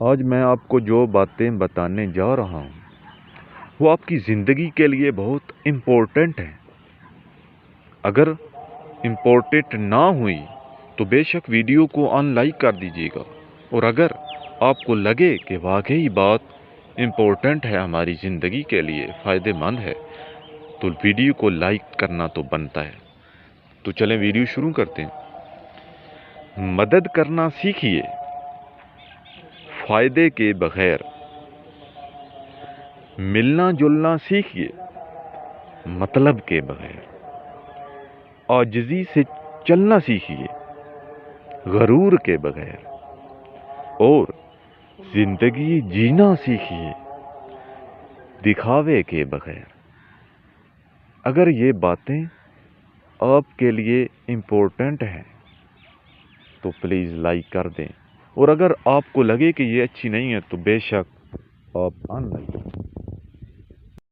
آج میں آپ کو جو باتیں بتانے جا رہا ہوں وہ آپ کی زندگی کے لیے بہت امپورٹنٹ ہیں۔ اگر امپورٹنٹ نہ ہوئی تو بے شک ویڈیو کو ان لائک کر دیجیے گا، اور اگر آپ کو لگے کہ واقعی بات امپورٹنٹ ہے، ہماری زندگی کے لیے فائدہ مند ہے، تو ویڈیو کو لائک کرنا تو بنتا ہے۔ تو چلیں ویڈیو شروع کرتے ہیں۔ مدد کرنا سیکھیے فائدے کے بغیر، ملنا جلنا سیکھیے مطلب کے بغیر، عاجزی سے چلنا سیکھیے غرور کے بغیر، اور زندگی جینا سیکھیے دکھاوے کے بغیر۔ اگر یہ باتیں آپ کے لیے امپورٹنٹ ہیں تو پلیز لائک کر دیں، اور اگر آپ کو لگے کہ یہ اچھی نہیں ہے تو بے شک آپ ان لائک کریں۔